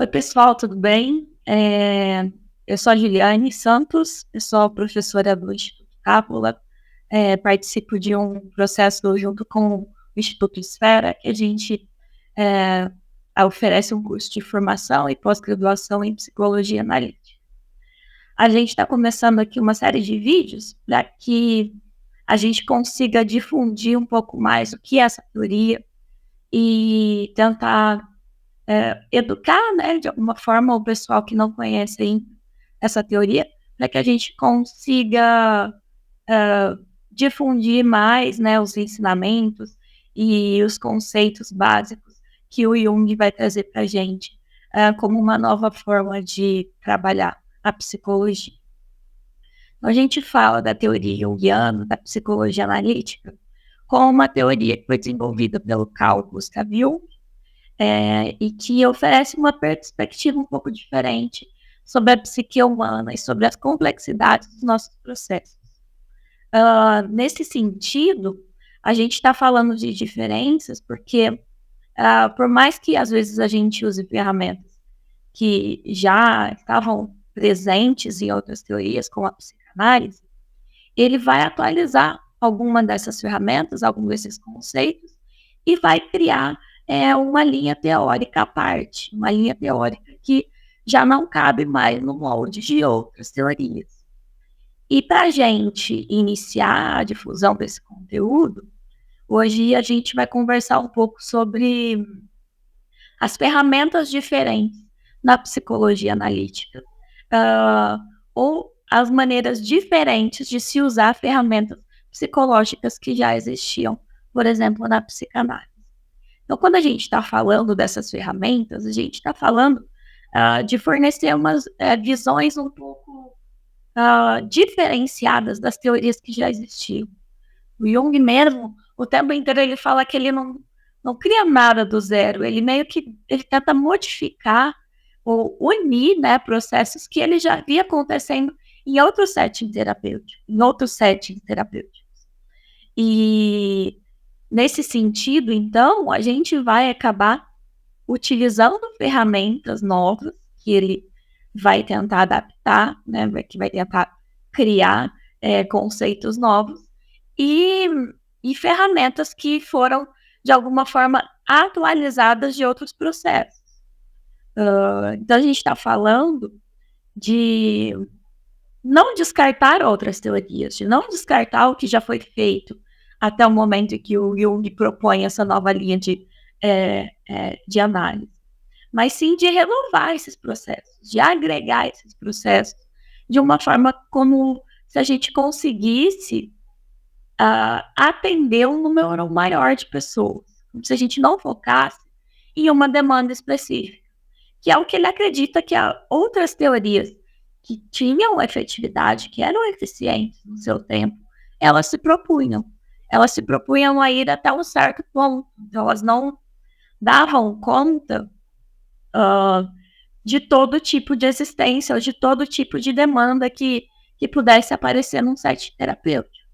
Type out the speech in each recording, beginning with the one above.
Oi, pessoal, tudo bem? Eu sou a Juliane Santos, eu sou professora do Instituto Cápula, participo de um processo junto com o Instituto Esfera, que a gente é, oferece um curso de formação e pós-graduação em psicologia analítica. A gente está começando aqui uma série de vídeos para que a gente consiga difundir um pouco mais o que é essa teoria e tentar educar, né, de alguma forma, o pessoal que não conhece ainda essa teoria, para que a gente consiga difundir mais, né, os ensinamentos e os conceitos básicos que o Jung vai trazer para a gente como uma nova forma de trabalhar a psicologia. Então, a gente fala da teoria junguiana, da psicologia analítica, como uma teoria que foi desenvolvida pelo Carl Gustav Jung, e que oferece uma perspectiva um pouco diferente sobre a psique humana e sobre as complexidades dos nossos processos. Nesse sentido, a gente está falando de diferenças porque, por mais que às vezes a gente use ferramentas que já estavam presentes em outras teorias, como a psicanálise, ele vai atualizar alguma dessas ferramentas, algum desses conceitos, e vai criar uma linha teórica à parte, uma linha teórica que já não cabe mais no molde de outras teorias. E para a gente iniciar a difusão desse conteúdo, hoje a gente vai conversar um pouco sobre as ferramentas diferentes na psicologia analítica, ou as maneiras diferentes de se usar ferramentas psicológicas que já existiam, por exemplo, na psicanálise. Então, quando a gente está falando dessas ferramentas, a gente está falando de fornecer umas visões um pouco diferenciadas das teorias que já existiam. O Jung mesmo, o tempo inteiro ele fala que ele não cria nada do zero, ele meio que ele tenta modificar ou unir, né, processos que ele já via acontecendo em outros settings terapêuticos. E nesse sentido, então, a gente vai acabar utilizando ferramentas novas que ele vai tentar adaptar, né, que vai tentar criar conceitos novos e ferramentas que foram, de alguma forma, atualizadas de outros processos. Então, a gente está falando de não descartar outras teorias, de não descartar o que já foi feito até o momento em que o Jung propõe essa nova linha de análise, mas sim de renovar esses processos, de agregar esses processos de uma forma como se a gente conseguisse atender um número maior de pessoas, como se a gente não focasse em uma demanda específica, que é o que ele acredita que outras teorias que tinham efetividade, que eram eficientes no seu tempo, elas se propunham a ir até um certo ponto, então elas não davam conta de todo tipo de existência, ou de todo tipo de demanda que pudesse aparecer num site terapêutico.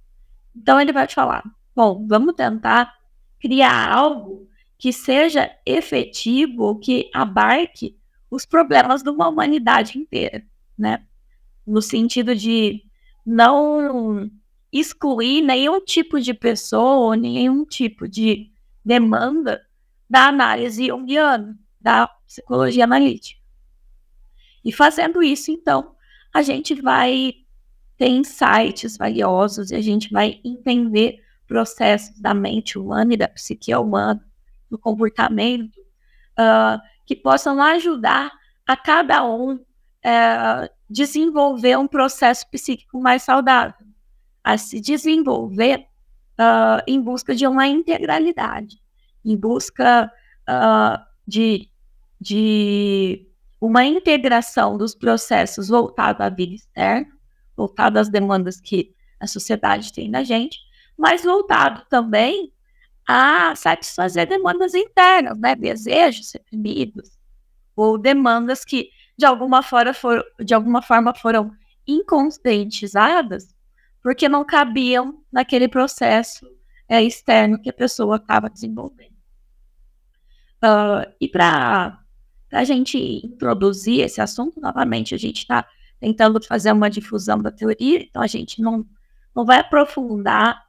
Então ele vai te falar, bom, vamos tentar criar algo que seja efetivo, que abarque os problemas de uma humanidade inteira, né? No sentido de não excluir nenhum tipo de pessoa, nenhum tipo de demanda da análise junguiana, da psicologia analítica. E fazendo isso, então, a gente vai ter insights valiosos e a gente vai entender processos da mente humana e da psique humana, do comportamento, que possam ajudar a cada um desenvolver um processo psíquico mais saudável, a se desenvolver em busca de uma integralidade, em busca de uma integração dos processos voltados à vida externa, voltado às demandas que a sociedade tem da gente, mas voltado também a satisfazer demandas internas, né? Desejos reprimidos, ou demandas que, de alguma forma foram inconscientizadas, porque não cabiam naquele processo externo que a pessoa estava desenvolvendo. E para para a gente introduzir esse assunto novamente, a gente está tentando fazer uma difusão da teoria, então a gente não vai aprofundar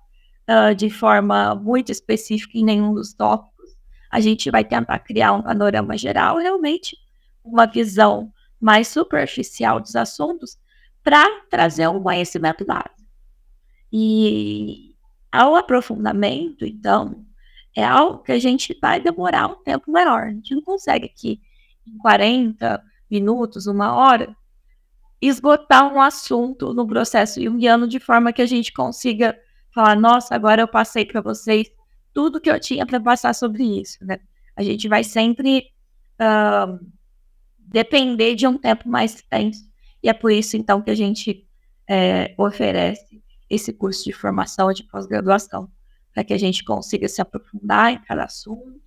de forma muito específica em nenhum dos tópicos. A gente vai tentar criar um panorama geral, realmente, uma visão mais superficial dos assuntos, para trazer um conhecimento básico. E ao aprofundamento, então, é algo que a gente vai demorar um tempo maior. A gente não consegue aqui, em 40 minutos, 1 hora, esgotar um assunto no processo junguiano de forma que a gente consiga falar: nossa, agora eu passei para vocês tudo que eu tinha para passar sobre isso, né? A gente vai sempre depender de um tempo mais extenso, e é por isso, então, que a gente oferece esse curso de formação de pós-graduação, para que a gente consiga se aprofundar em cada assunto,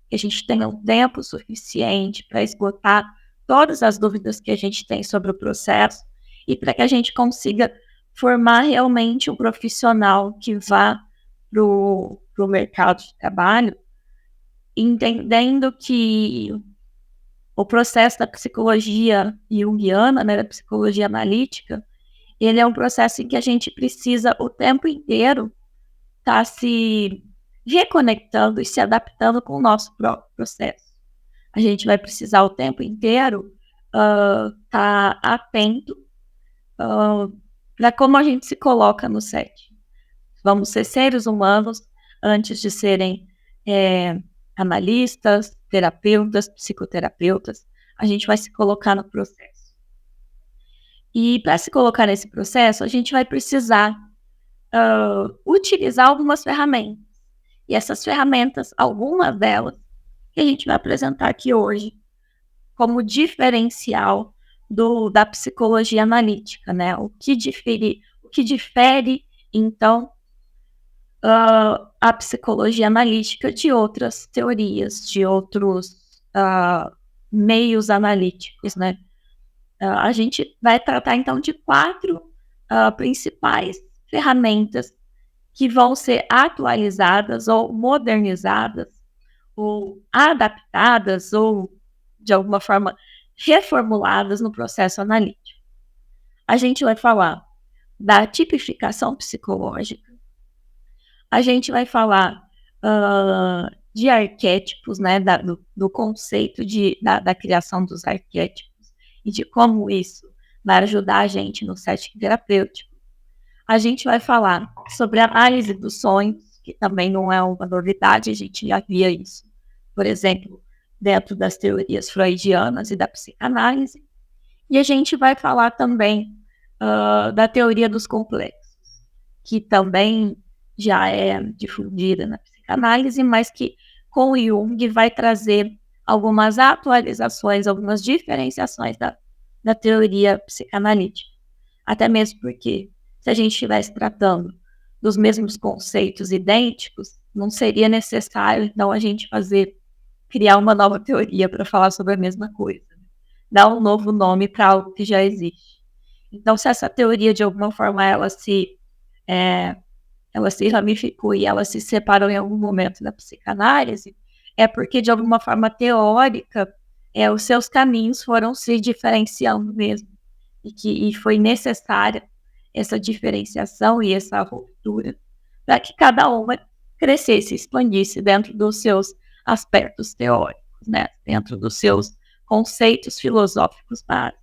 que a gente tenha um tempo suficiente para esgotar todas as dúvidas que a gente tem sobre o processo, e para que a gente consiga formar realmente um profissional que vá para o mercado de trabalho, entendendo que o processo da psicologia junguiana, né, da psicologia analítica, ele é um processo em que a gente precisa o tempo inteiro estar se reconectando e se adaptando com o nosso próprio processo. A gente vai precisar o tempo inteiro estar atento para como a gente se coloca no set. Vamos ser seres humanos antes de serem analistas, terapeutas, psicoterapeutas. A gente vai se colocar no processo. E para se colocar nesse processo, a gente vai precisar utilizar algumas ferramentas. E essas ferramentas, algumas delas, que a gente vai apresentar aqui hoje como diferencial da psicologia analítica, né? O que difere, então, a psicologia analítica de outras teorias, de outros meios analíticos, né? A gente vai tratar, então, de 4 principais ferramentas que vão ser atualizadas ou modernizadas, ou adaptadas, ou, de alguma forma, reformuladas no processo analítico. A gente vai falar da tipificação psicológica, a gente vai falar de arquétipos, né, do conceito da criação dos arquétipos, e de como isso vai ajudar a gente no setting terapêutico. A gente vai falar sobre a análise dos sonhos, que também não é uma novidade, a gente já via isso, por exemplo, dentro das teorias freudianas e da psicanálise. E a gente vai falar também da teoria dos complexos, que também já é difundida na psicanálise, mas que com Jung vai trazer algumas atualizações, algumas diferenciações da teoria psicanalítica. Até mesmo porque, se a gente estivesse tratando dos mesmos conceitos idênticos, não seria necessário, então, a gente criar uma nova teoria para falar sobre a mesma coisa. Dar um novo nome para algo que já existe. Então, se essa teoria, de alguma forma, ela se ramificou e ela se separou em algum momento da psicanálise, é porque, de alguma forma teórica, os seus caminhos foram se diferenciando mesmo. E foi necessária essa diferenciação e essa ruptura para que cada uma crescesse, expandisse dentro dos seus aspectos teóricos, né? Dentro dos seus conceitos filosóficos básicos.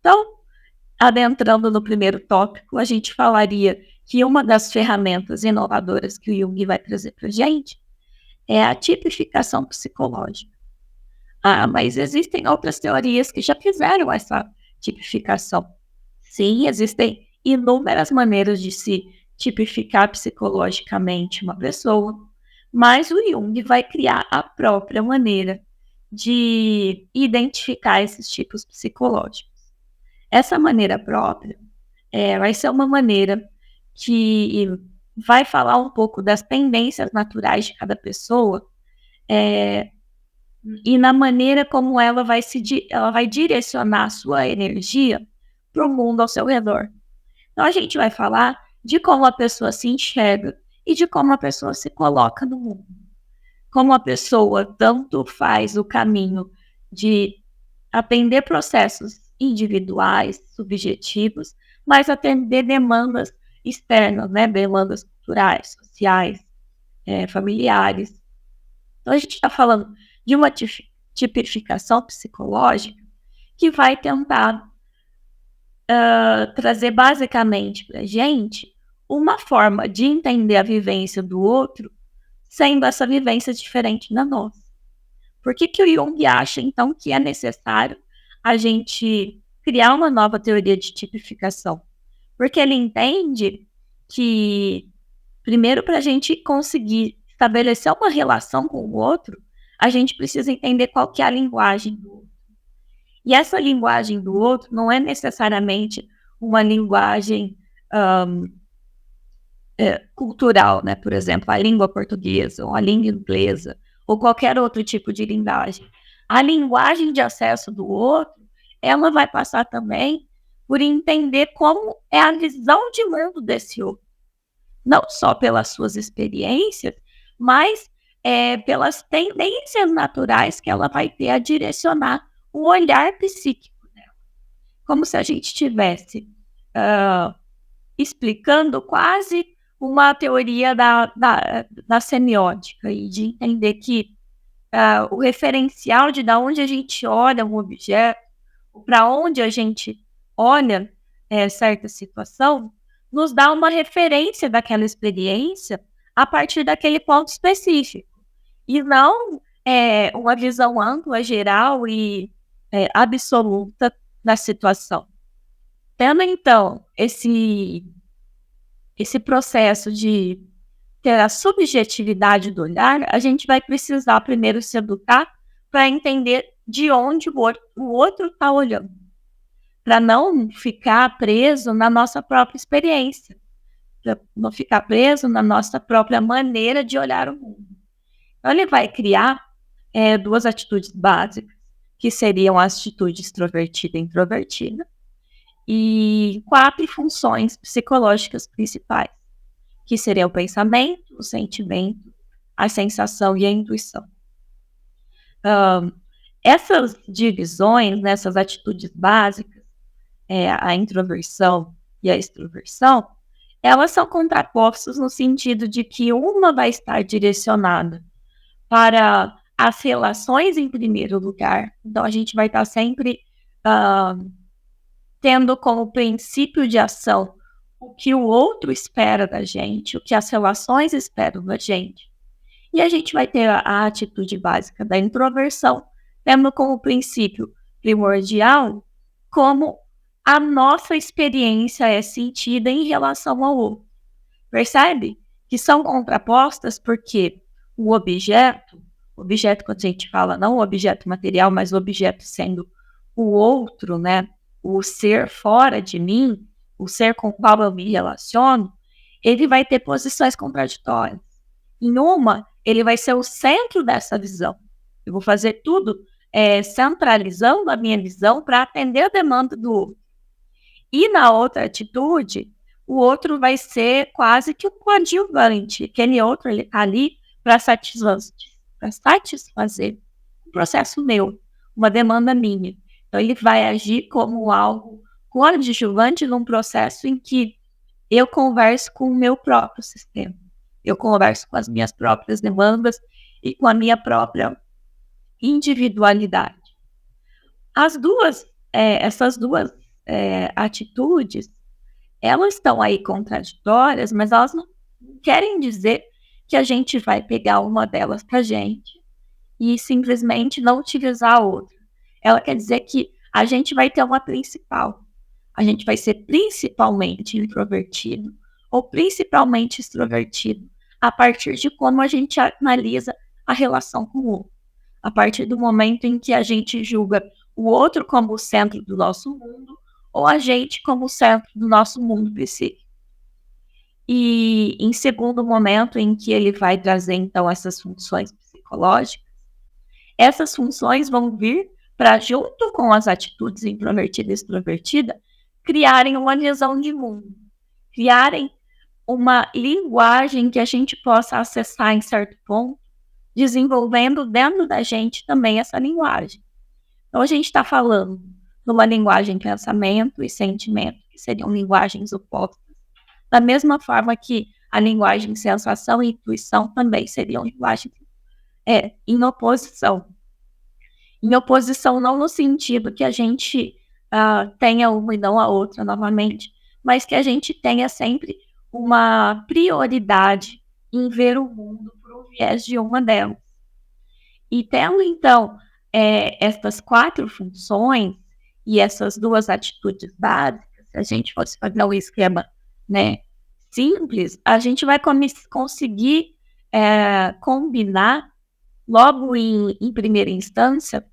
Então, adentrando no primeiro tópico, a gente falaria que uma das ferramentas inovadoras que o Jung vai trazer para a gente é a tipificação psicológica. Mas existem outras teorias que já fizeram essa tipificação. Sim, existem inúmeras maneiras de se tipificar psicologicamente uma pessoa, mas o Jung vai criar a própria maneira de identificar esses tipos psicológicos. Essa maneira própria vai ser uma maneira que vai falar um pouco das tendências naturais de cada pessoa, e na maneira como ela vai direcionar a sua energia para o mundo ao seu redor. Então, a gente vai falar de como a pessoa se enxerga e de como a pessoa se coloca no mundo. como a pessoa tanto faz o caminho de atender processos individuais, subjetivos, mas atender demandas externas, né? Demandas culturais, sociais, familiares. Então, a gente está falando de uma tipificação psicológica que vai tentar trazer basicamente para a gente uma forma de entender a vivência do outro, sendo essa vivência diferente da nossa. Por que o Jung acha, então, que é necessário a gente criar uma nova teoria de tipificação? Porque ele entende que, primeiro, para a gente conseguir estabelecer uma relação com o outro, a gente precisa entender qual que é a linguagem do outro. E essa linguagem do outro não é necessariamente uma linguagem cultural, né? Por exemplo, a língua portuguesa, ou a língua inglesa, ou qualquer outro tipo de linguagem. A linguagem de acesso do outro, ela vai passar também por entender como é a visão de mundo desse outro. Não só pelas suas experiências, mas pelas tendências naturais que ela vai ter a direcionar o olhar psíquico dela. Como se a gente estivesse explicando quase uma teoria da semiótica e de entender que o referencial de onde a gente olha um objeto, para onde a gente olha certa situação, nos dá uma referência daquela experiência a partir daquele ponto específico. E não uma visão ampla, geral e absoluta da situação. Tendo, então, esse processo de ter a subjetividade do olhar, a gente vai precisar primeiro se educar para entender de onde o outro está olhando, para não ficar preso na nossa própria experiência, para não ficar preso na nossa própria maneira de olhar o mundo. Então, ele vai criar duas atitudes básicas, que seriam a atitude extrovertida e introvertida, e 4 funções psicológicas principais, que seriam o pensamento, o sentimento, a sensação e a intuição. Essas divisões, essas atitudes básicas, a introversão e a extroversão, elas são contrapostas no sentido de que uma vai estar direcionada para as relações em primeiro lugar. Então, a gente vai estar sempre tendo como princípio de ação o que o outro espera da gente, o que as relações esperam da gente. E a gente vai ter a atitude básica da introversão, tendo como princípio primordial como a nossa experiência é sentida em relação ao outro. Percebe? Que são contrapostas porque o objeto quando a gente fala, não o objeto material, mas o objeto sendo o outro, né? O ser fora de mim, o ser com o qual eu me relaciono, ele vai ter posições contraditórias. Em uma, ele vai ser o centro dessa visão. Eu vou fazer tudo centralizando a minha visão para atender a demanda do outro. E na outra atitude, o outro vai ser quase que um coadjuvante. Aquele outro ele está ali para satisfazer um processo meu, uma demanda minha. Então, ele vai agir como algo coadjuvante num processo em que eu converso com o meu próprio sistema. Eu converso com as minhas próprias demandas e com a minha própria individualidade. Essas duas atitudes, elas estão aí contraditórias, mas elas não querem dizer que a gente vai pegar uma delas para a gente e simplesmente não utilizar a outra. Ela quer dizer que a gente vai ter uma principal. A gente vai ser principalmente introvertido ou principalmente extrovertido a partir de como a gente analisa a relação com o outro. A partir do momento em que a gente julga o outro como o centro do nosso mundo ou a gente como o centro do nosso mundo psíquico. E em segundo momento em que ele vai trazer então essas funções psicológicas, essas funções vão vir para, junto com as atitudes introvertida e extrovertida, criarem uma visão de mundo, criarem uma linguagem que a gente possa acessar em certo ponto, desenvolvendo dentro da gente também essa linguagem. Então, a gente está falando numa linguagem pensamento e sentimento, que seriam linguagens opostas, da mesma forma que a linguagem sensação e intuição também seriam linguagens em oposição. Em oposição não no sentido que a gente tenha uma e não a outra novamente, mas que a gente tenha sempre uma prioridade em ver o mundo por um viés de uma delas. E tendo, então, essas 4 funções e essas 2 atitudes básicas, se a gente fosse fazer um esquema, né, simples, a gente vai conseguir combinar, logo em primeira instância,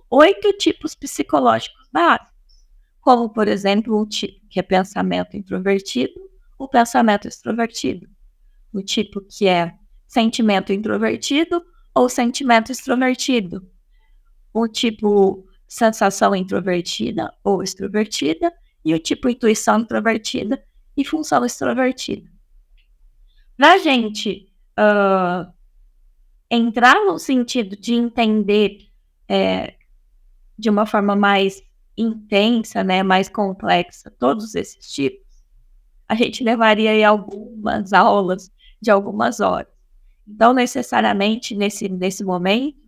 8 tipos psicológicos básicos, como, por exemplo, o tipo que é pensamento introvertido, o pensamento extrovertido, o tipo que é sentimento introvertido ou sentimento extrovertido, o tipo sensação introvertida ou extrovertida e o tipo intuição introvertida e função extrovertida. Para a gente entrar no sentido de entender de uma forma mais intensa, né, mais complexa, todos esses tipos, a gente levaria aí algumas aulas de algumas horas. Então, necessariamente, nesse momento,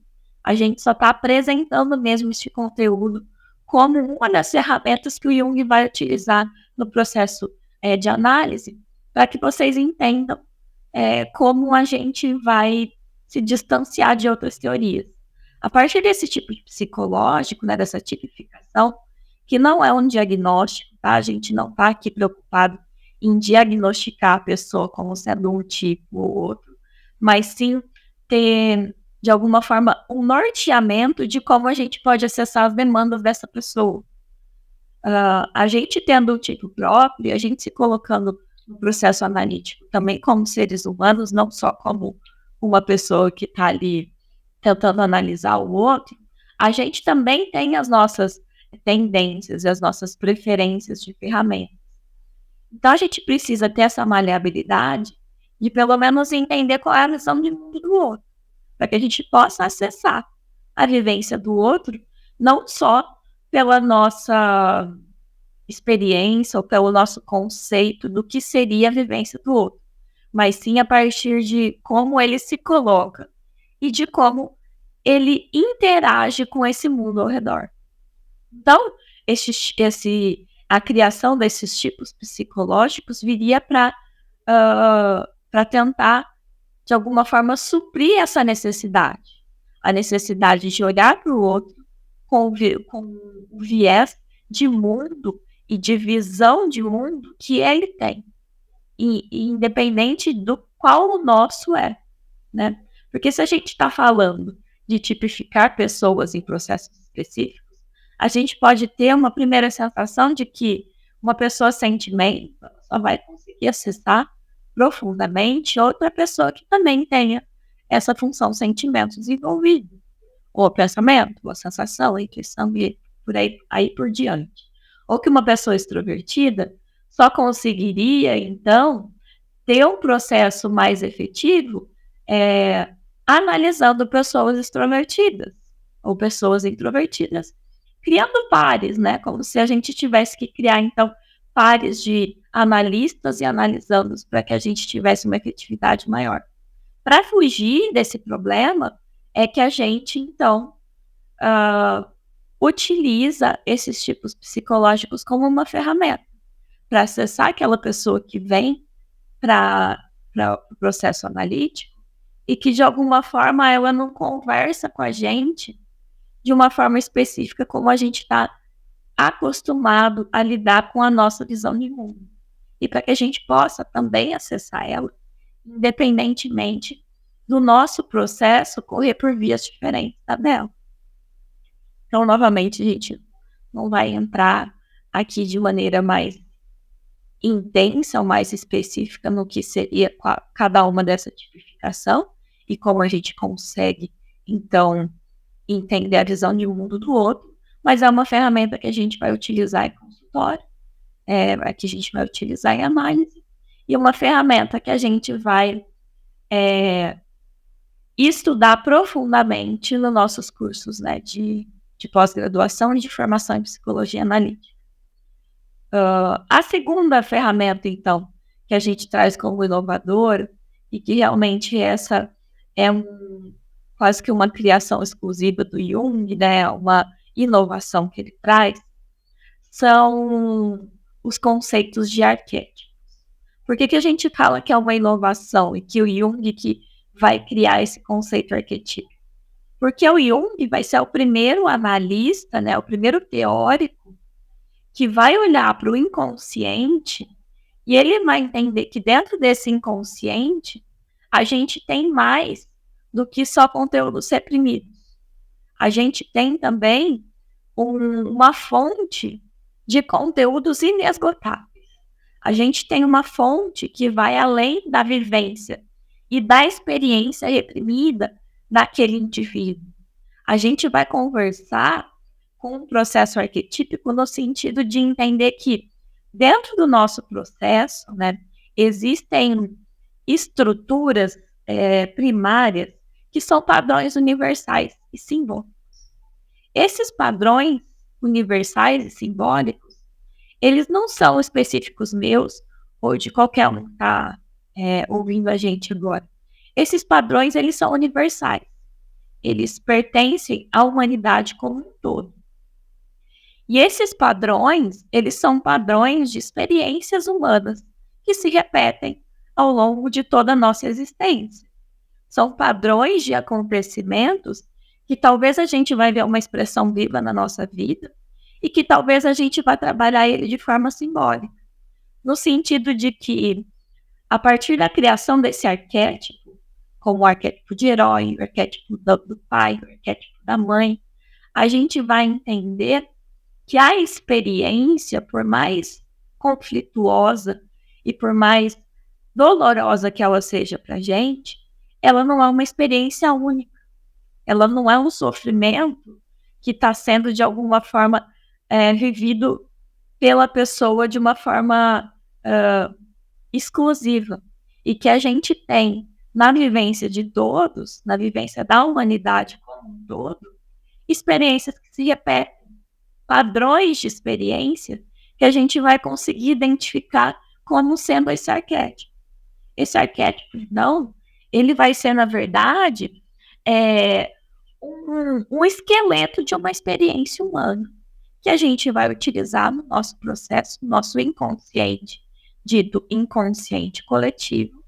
a gente só está apresentando mesmo esse conteúdo como uma das ferramentas que o Jung vai utilizar no processo de análise, para que vocês entendam como a gente vai se distanciar de outras teorias. A partir desse tipo de psicológico, né, dessa tipificação, que não é um diagnóstico, tá? A gente não está aqui preocupado em diagnosticar a pessoa como sendo um tipo ou outro, mas sim ter, de alguma forma, um norteamento de como a gente pode acessar as demandas dessa pessoa. A gente tendo um tipo próprio, a gente se colocando no processo analítico também como seres humanos, não só como uma pessoa que está ali tentando analisar o outro, a gente também tem as nossas tendências e as nossas preferências de ferramentas. Então, a gente precisa ter essa maleabilidade de pelo menos entender qual é a visão de mundo do outro, para que a gente possa acessar a vivência do outro, não só pela nossa experiência ou pelo nosso conceito do que seria a vivência do outro, mas sim a partir de como ele se coloca e de como ele interage com esse mundo ao redor. Então, a criação desses tipos psicológicos viria para tentar, de alguma forma, suprir essa necessidade. A necessidade de olhar para o outro com o viés de mundo e de visão de mundo que ele tem, e independente do qual o nosso é, né? Porque se a gente está falando de tipificar pessoas em processos específicos, a gente pode ter uma primeira sensação de que uma pessoa sentimento só vai conseguir acessar profundamente outra pessoa que também tenha essa função sentimento desenvolvido, ou pensamento, ou sensação, intuição e por aí por diante. Ou que uma pessoa extrovertida só conseguiria, então, ter um processo mais efetivo analisando pessoas extrovertidas ou pessoas introvertidas, criando pares, né? Como se a gente tivesse que criar, então, pares de analistas e analisandos para que a gente tivesse uma efetividade maior. Para fugir desse problema, é que a gente, então, utiliza esses tipos psicológicos como uma ferramenta para acessar aquela pessoa que vem para o processo analítico e que, de alguma forma, ela não conversa com a gente de uma forma específica como a gente está acostumado a lidar com a nossa visão de mundo. E para que a gente possa também acessar ela, independentemente do nosso processo correr por vias diferentes da dela. Então, novamente, a gente não vai entrar aqui de maneira mais intensa ou mais específica no que seria cada uma dessa tipificação e como a gente consegue, então, entender a visão de um mundo do outro, mas é uma ferramenta que a gente vai utilizar em consultório, que a gente vai utilizar em análise, e uma ferramenta que a gente vai estudar profundamente nos nossos cursos, né, de pós-graduação e de formação em psicologia analítica. A segunda ferramenta, então, que a gente traz como inovadora, e que realmente essa é quase que uma criação exclusiva do Jung, né, uma inovação que ele traz, são os conceitos de arquétipos. Por que a gente fala que é uma inovação e que o Jung que vai criar esse conceito arquetípico? Porque o Jung vai ser o primeiro analista, né, o primeiro teórico que vai olhar para o inconsciente e ele vai entender que dentro desse inconsciente a gente tem mais do que só conteúdos reprimidos. A gente tem também uma fonte de conteúdos inesgotáveis. A gente tem uma fonte que vai além da vivência e da experiência reprimida daquele indivíduo. A gente vai conversar com um processo arquetípico no sentido de entender que dentro do nosso processo, né, existem estruturas primárias que são padrões universais e simbólicos. Esses padrões universais e simbólicos, eles não são específicos meus ou de qualquer um que está ouvindo a gente agora. Esses padrões, eles são universais. Eles pertencem à humanidade como um todo. E esses padrões, eles são padrões de experiências humanas que se repetem ao longo de toda a nossa existência. São padrões de acontecimentos que talvez a gente vai ver uma expressão viva na nossa vida e que talvez a gente vá trabalhar ele de forma simbólica. No sentido de que, a partir da criação desse arquétipo, como o arquétipo de herói, o arquétipo do pai, o arquétipo da mãe, a gente vai entender que a experiência, por mais conflituosa e por mais dolorosa que ela seja para a gente, ela não é uma experiência única. Ela não é um sofrimento que está sendo, de alguma forma, vivido pela pessoa de uma forma exclusiva. E que a gente tem, na vivência de todos, na vivência da humanidade como um todo, experiências que se repetem, padrões de experiência que a gente vai conseguir identificar como sendo esse arquétipo. Esse arquétipo, então, ele vai ser, na verdade, um esqueleto de uma experiência humana que a gente vai utilizar no nosso processo, no nosso inconsciente, dito inconsciente coletivo,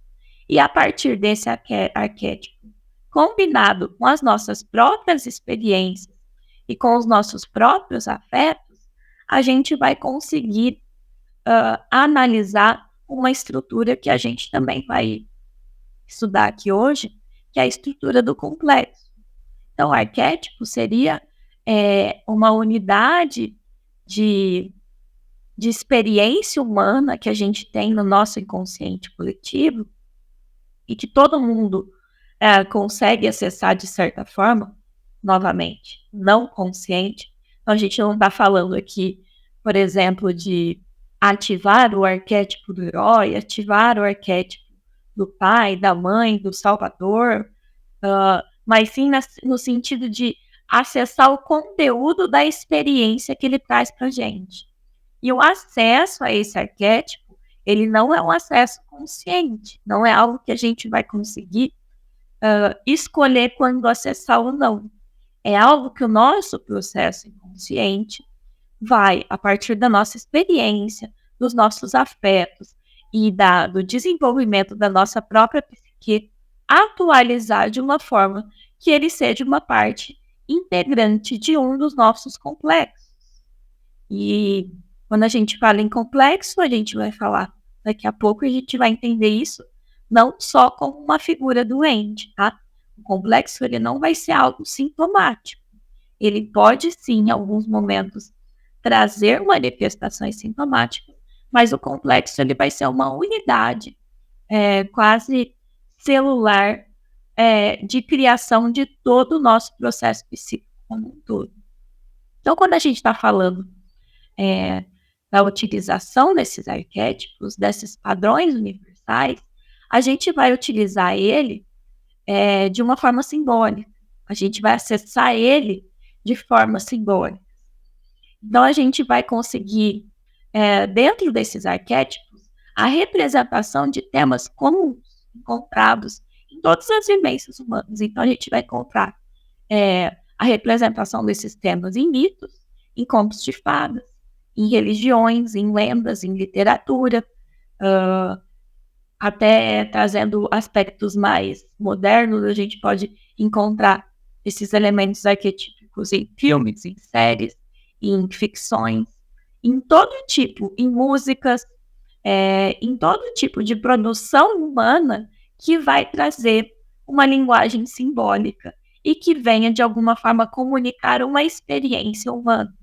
e a partir desse arquétipo, combinado com as nossas próprias experiências e com os nossos próprios afetos, a gente vai conseguir analisar uma estrutura que a gente também vai estudar aqui hoje, que é a estrutura do complexo. Então, o arquétipo seria uma unidade de experiência humana que a gente tem no nosso inconsciente coletivo e que todo mundo consegue acessar de certa forma, novamente, não consciente. Então, a gente não está falando aqui, por exemplo, de ativar o arquétipo do herói, ativar o arquétipo do pai, da mãe, do salvador, mas sim no sentido de acessar o conteúdo da experiência que ele traz para a gente. E o acesso a esse arquétipo, ele não é um acesso consciente, não é algo que a gente vai conseguir escolher quando acessar ou não. É algo que o nosso processo inconsciente vai, a partir da nossa experiência, dos nossos afetos e do desenvolvimento da nossa própria psique, atualizar de uma forma que ele seja uma parte integrante de um dos nossos complexos. E quando a gente fala em complexo, a gente vai falar, daqui a pouco a gente vai entender isso não só como uma figura doente, tá? O complexo, ele não vai ser algo sintomático. Ele pode, sim, em alguns momentos, trazer manifestações sintomáticas, mas o complexo, ele vai ser uma unidade quase celular de criação de todo o nosso processo psíquico como um todo. Então, quando a gente está falando da utilização desses arquétipos, desses padrões universais, a gente vai utilizar ele de uma forma simbólica. A gente vai acessar ele de forma simbólica. Então, a gente vai conseguir, dentro desses arquétipos, a representação de temas comuns, encontrados em todas as vivências humanas. Então, a gente vai encontrar a representação desses temas em mitos, em contos de fadas, em religiões, em lendas, em literatura, até trazendo aspectos mais modernos, a gente pode encontrar esses elementos arquetípicos em filmes, em séries, em ficções, em todo tipo, em músicas, em todo tipo de produção humana que vai trazer uma linguagem simbólica e que venha, de alguma forma, comunicar uma experiência humana.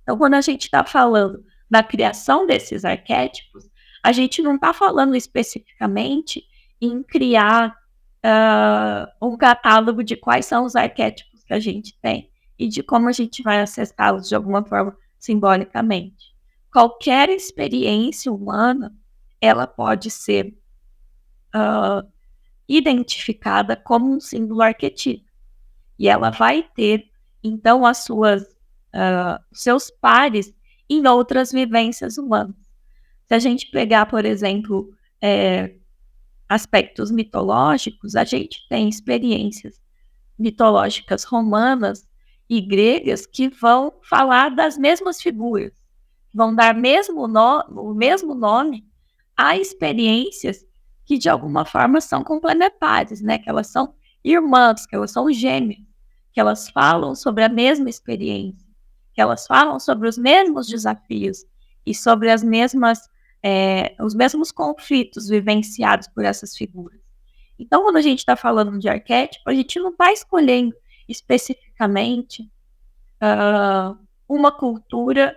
Então, quando a gente está falando da criação desses arquétipos, a gente não está falando especificamente em criar um catálogo de quais são os arquétipos que a gente tem e de como a gente vai acessá-los de alguma forma simbolicamente. Qualquer experiência humana, ela pode ser identificada como um símbolo arquetípico. E ela vai ter, então, seus pares em outras vivências humanas. Se a gente pegar, por exemplo, aspectos mitológicos, a gente tem experiências mitológicas romanas e gregas que vão falar das mesmas figuras, vão dar o mesmo nome a experiências que, de alguma forma, são complementares, né? Que elas são irmãs, que elas são gêmeas, que elas falam sobre a mesma experiência, que elas falam sobre os mesmos desafios e sobre os mesmos conflitos vivenciados por essas figuras. Então, quando a gente está falando de arquétipo, a gente não está escolhendo especificamente uma cultura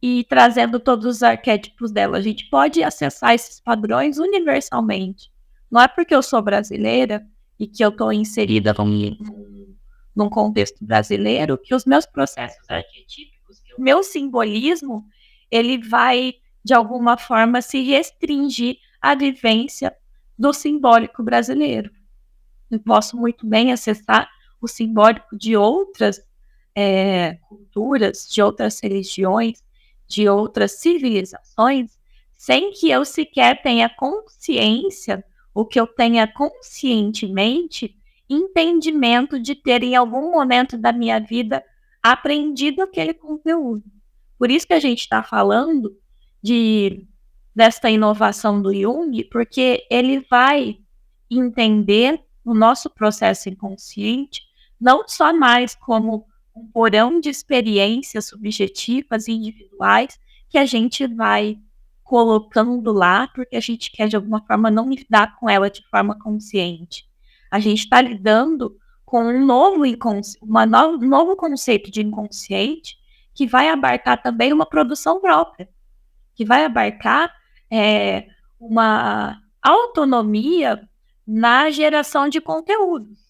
e trazendo todos os arquétipos dela. A gente pode acessar esses padrões universalmente. Não é porque eu sou brasileira e que eu estou inserida num contexto brasileiro que os meus processos arquetípicos, que o meu simbolismo, ele vai, de alguma forma, se restringir à vivência do simbólico brasileiro. Eu posso muito bem acessar o simbólico de outras culturas, de outras religiões, de outras civilizações, sem que eu sequer tenha consciência, ou que eu tenha conscientemente entendimento de ter em algum momento da minha vida aprendido aquele conteúdo. Por isso que a gente está falando desta inovação do Jung, porque ele vai entender o nosso processo inconsciente não só mais como um porão de experiências subjetivas e individuais que a gente vai colocando lá porque a gente quer, de alguma forma, não lidar com ela de forma consciente. A gente está lidando com um novo conceito de inconsciente que vai abarcar também uma produção própria, que vai abarcar uma autonomia na geração de conteúdos.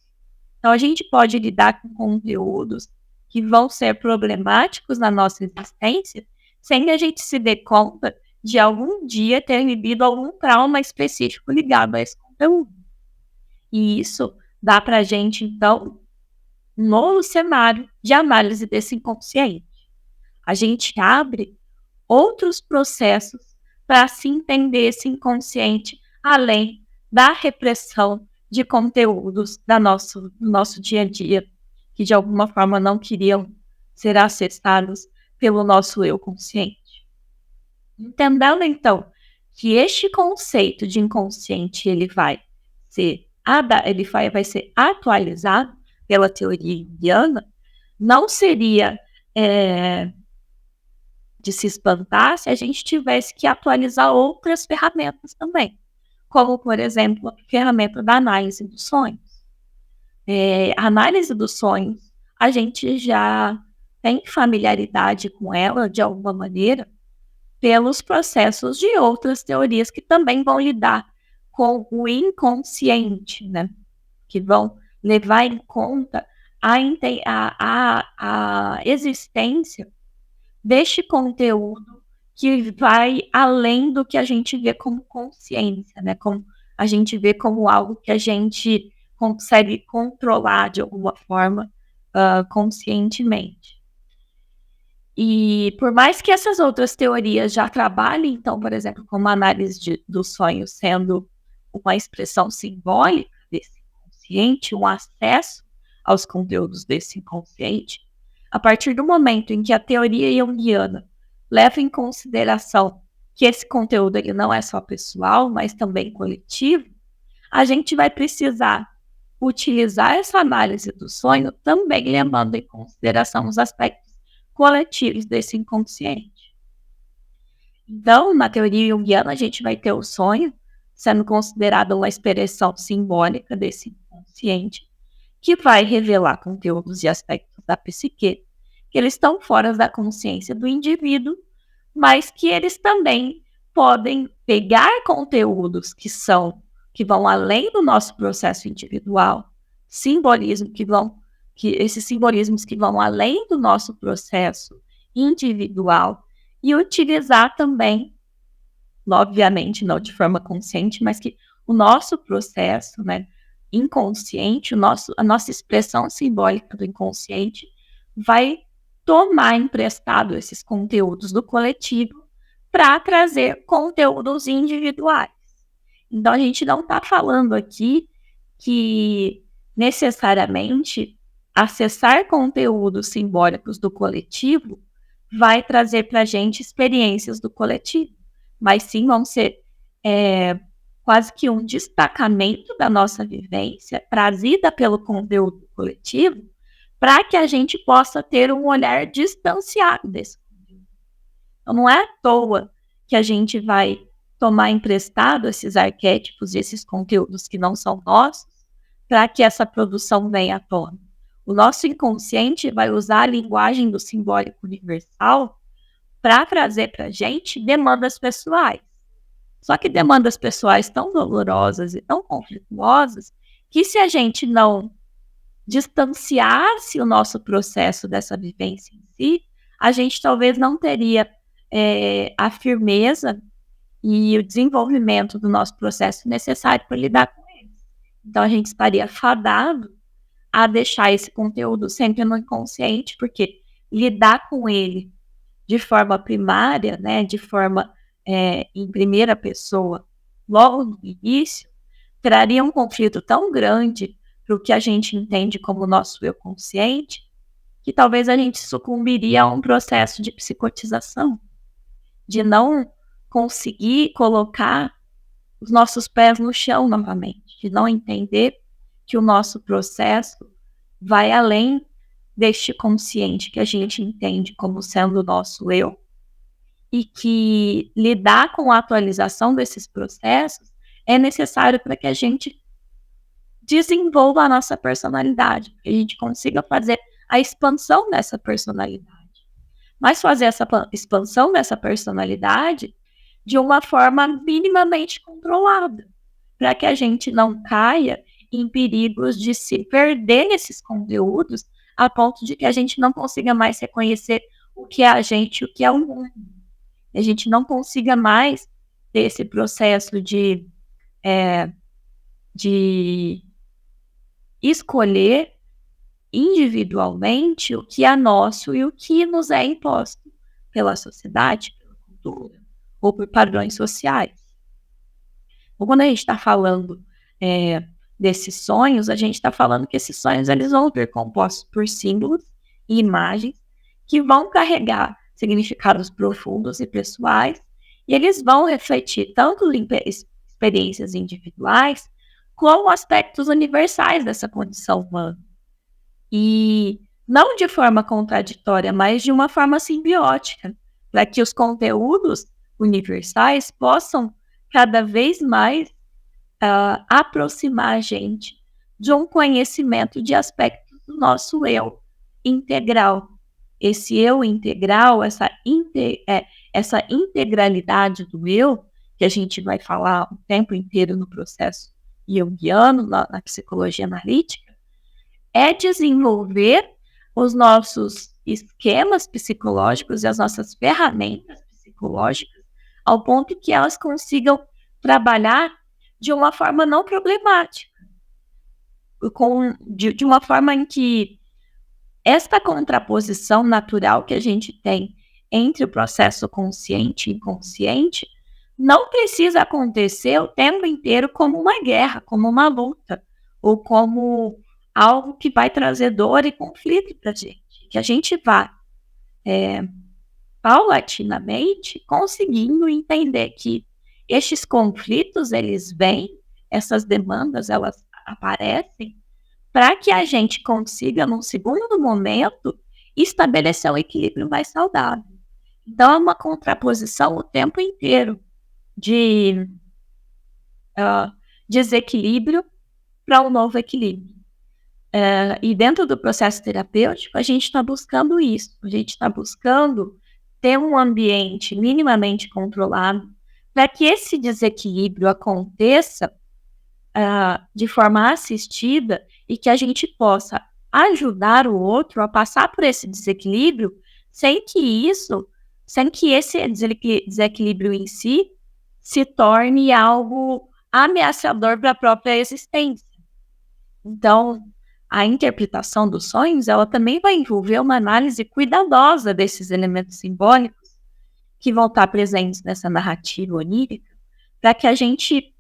Então, a gente pode lidar com conteúdos que vão ser problemáticos na nossa existência sem que a gente se dê conta de algum dia ter vivido algum trauma específico ligado a esse conteúdo. E isso dá para a gente, então, um novo cenário de análise desse inconsciente. A gente abre outros processos para se entender esse inconsciente além da repressão de conteúdos do nosso dia a dia, que de alguma forma não queriam ser acessados pelo nosso eu consciente. Entendendo, então, que este conceito de inconsciente ele vai ser atualizado pela teoria junguiana, não seria de se espantar se a gente tivesse que atualizar outras ferramentas também, como, por exemplo, a ferramenta da análise dos sonhos. A análise dos sonhos, a gente já tem familiaridade com ela, de alguma maneira, pelos processos de outras teorias que também vão lidar com o inconsciente, né? Que vão levar em conta a existência deste conteúdo que vai além do que a gente vê como consciência, né? Como a gente vê como algo que a gente consegue controlar de alguma forma, conscientemente. E por mais que essas outras teorias já trabalhem, então, por exemplo, como a análise do sonho sendo uma expressão simbólica desse inconsciente, um acesso aos conteúdos desse inconsciente, a partir do momento em que a teoria junguiana leva em consideração que esse conteúdo ele não é só pessoal, mas também coletivo, a gente vai precisar utilizar essa análise do sonho também levando em consideração os aspectos coletivos desse inconsciente. Então, na teoria junguiana, a gente vai ter o sonho sendo considerado uma expressão simbólica desse inconsciente, que vai revelar conteúdos e aspectos da psique, que eles estão fora da consciência do indivíduo, mas que eles também podem pegar conteúdos que vão além do nosso processo individual, esses simbolismos que vão além do nosso processo individual e utilizar também, obviamente não de forma consciente, mas que o nosso processo, né, inconsciente, a nossa expressão simbólica do inconsciente vai tomar emprestado esses conteúdos do coletivo para trazer conteúdos individuais. Então, a gente não está falando aqui que necessariamente acessar conteúdos simbólicos do coletivo vai trazer para a gente experiências do coletivo, mas sim vão ser quase que um destacamento da nossa vivência trazida pelo conteúdo coletivo para que a gente possa ter um olhar distanciado desse conteúdo. Então, não é à toa que a gente vai tomar emprestado esses arquétipos e esses conteúdos que não são nossos para que essa produção venha à tona. O nosso inconsciente vai usar a linguagem do simbólico universal para trazer para a gente demandas pessoais. Só que demandas pessoais tão dolorosas e tão conflituosas que se a gente não distanciasse o nosso processo dessa vivência em si, a gente talvez não teria a firmeza e o desenvolvimento do nosso processo necessário para lidar com ele. Então, a gente estaria fadado a deixar esse conteúdo sempre no inconsciente, porque lidar com ele de forma primária, né, de forma em primeira pessoa, logo no início, traria um conflito tão grande para o que a gente entende como nosso eu consciente, que talvez a gente sucumbiria a um processo de psicotização, de não conseguir colocar os nossos pés no chão novamente, de não entender que o nosso processo vai além deste consciente que a gente entende como sendo o nosso eu, e que lidar com a atualização desses processos é necessário para que a gente desenvolva a nossa personalidade, que a gente consiga fazer a expansão dessa personalidade. Mas fazer essa expansão dessa personalidade de uma forma minimamente controlada, para que a gente não caia em perigos de se perder nesses conteúdos a ponto de que a gente não consiga mais reconhecer o que é a gente e o que é o mundo. A gente não consiga mais ter esse processo de escolher individualmente o que é nosso e o que nos é imposto pela sociedade, pela cultura ou por padrões sociais. Então, quando a gente está falando desses sonhos, a gente está falando que esses sonhos eles vão vir compostos por símbolos e imagens que vão carregar significados profundos e pessoais, e eles vão refletir tanto em experiências individuais como aspectos universais dessa condição humana. E não de forma contraditória, mas de uma forma simbiótica, para que os conteúdos universais possam cada vez mais aproximar a gente de um conhecimento de aspectos do nosso eu integral. Esse eu integral, essa integralidade do eu, que a gente vai falar o tempo inteiro no processo junguiano, na psicologia analítica, é desenvolver os nossos esquemas psicológicos e as nossas ferramentas psicológicas ao ponto que elas consigam trabalhar de uma forma não problemática. de uma forma em que esta contraposição natural que a gente tem entre o processo consciente e inconsciente não precisa acontecer o tempo inteiro como uma guerra, como uma luta, ou como algo que vai trazer dor e conflito para a gente. Que a gente vá paulatinamente conseguindo entender que estes conflitos, eles vêm, essas demandas, elas aparecem, para que a gente consiga, num segundo momento, estabelecer um equilíbrio mais saudável. Então, é uma contraposição o tempo inteiro de desequilíbrio para um novo equilíbrio. E dentro do processo terapêutico, a gente está buscando isso. A gente está buscando ter um ambiente minimamente controlado para que esse desequilíbrio aconteça de forma assistida e que a gente possa ajudar o outro a passar por esse desequilíbrio sem que esse desequilíbrio em si se torne algo ameaçador para a própria existência. Então, a interpretação dos sonhos, ela também vai envolver uma análise cuidadosa desses elementos simbólicos que vão estar presentes nessa narrativa onírica, para que a gente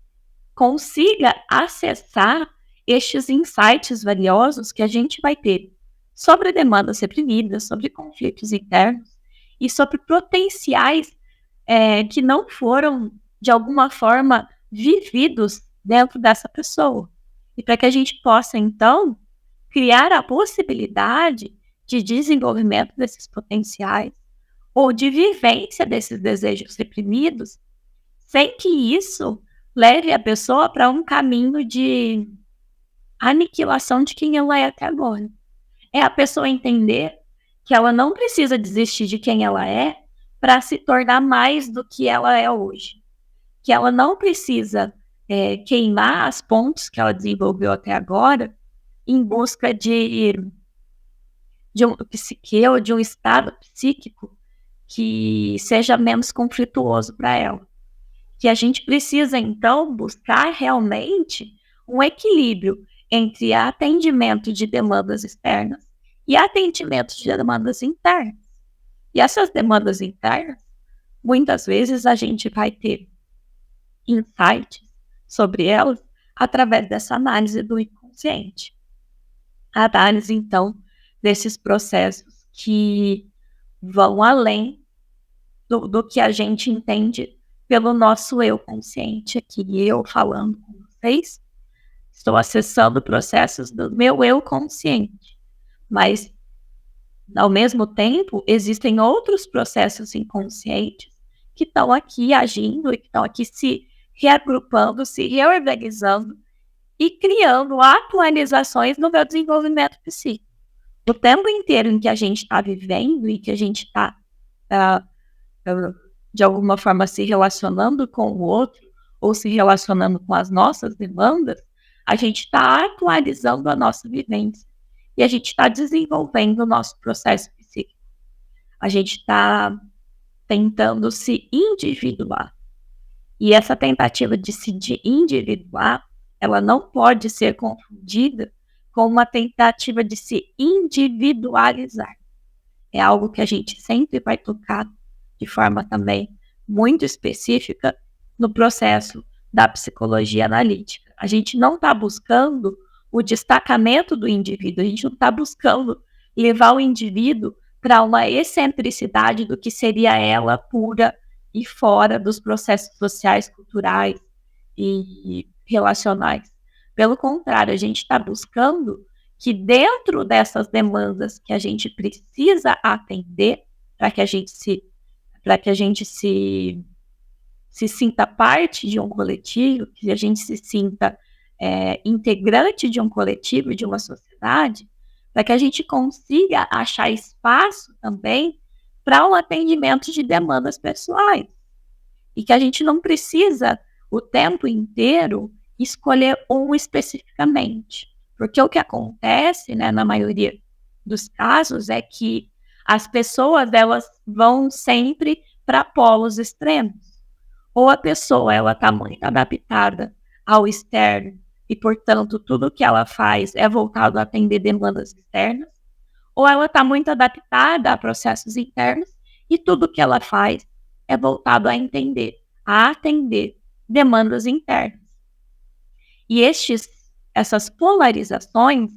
consiga acessar estes insights valiosos que a gente vai ter sobre demandas reprimidas, sobre conflitos internos e sobre potenciais que não foram, de alguma forma, vividos dentro dessa pessoa. E para que a gente possa, então, criar a possibilidade de desenvolvimento desses potenciais ou de vivência desses desejos reprimidos, sem que isso leve a pessoa para um caminho de aniquilação de quem ela é até agora. É a pessoa entender que ela não precisa desistir de quem ela é para se tornar mais do que ela é hoje. Que ela não precisa queimar as pontes que ela desenvolveu até agora em busca de um psique ou de um estado psíquico que seja menos conflituoso para ela. Que a gente precisa, então, buscar realmente um equilíbrio entre atendimento de demandas externas e atendimento de demandas internas. E essas demandas internas, muitas vezes a gente vai ter insights sobre elas através dessa análise do inconsciente. A análise, então, desses processos que vão além do que a gente entende pelo nosso eu consciente aqui. Eu falando com vocês, estou acessando processos do meu eu consciente. Mas, ao mesmo tempo, existem outros processos inconscientes que estão aqui agindo e que estão aqui se reagrupando, se reorganizando e criando atualizações no meu desenvolvimento psíquico. O tempo inteiro em que a gente está vivendo e que a gente está, de alguma forma, se relacionando com o outro ou se relacionando com as nossas demandas, a gente está atualizando a nossa vivência e a gente está desenvolvendo o nosso processo psíquico. A gente está tentando se individuar. E essa tentativa de se individuar, ela não pode ser confundida com uma tentativa de se individualizar. É algo que a gente sempre vai tocar de forma também muito específica no processo da psicologia analítica. A gente não está buscando o destacamento do indivíduo, a gente não está buscando levar o indivíduo para uma excentricidade do que seria ela pura e fora dos processos sociais, culturais e relacionais. Pelo contrário, a gente está buscando que dentro dessas demandas que a gente precisa atender para que a gente se sinta parte de um coletivo, que a gente se sinta integrante de um coletivo, de uma sociedade, para que a gente consiga achar espaço também para um atendimento de demandas pessoais. E que a gente não precisa o tempo inteiro escolher um especificamente. Porque o que acontece, né, na maioria dos casos, é que as pessoas elas vão sempre para polos extremos. Ou a pessoa ela está muito adaptada ao externo e, portanto, tudo que ela faz é voltado a atender demandas externas, ou ela está muito adaptada a processos internos e tudo que ela faz é voltado a atender demandas internas. E essas polarizações,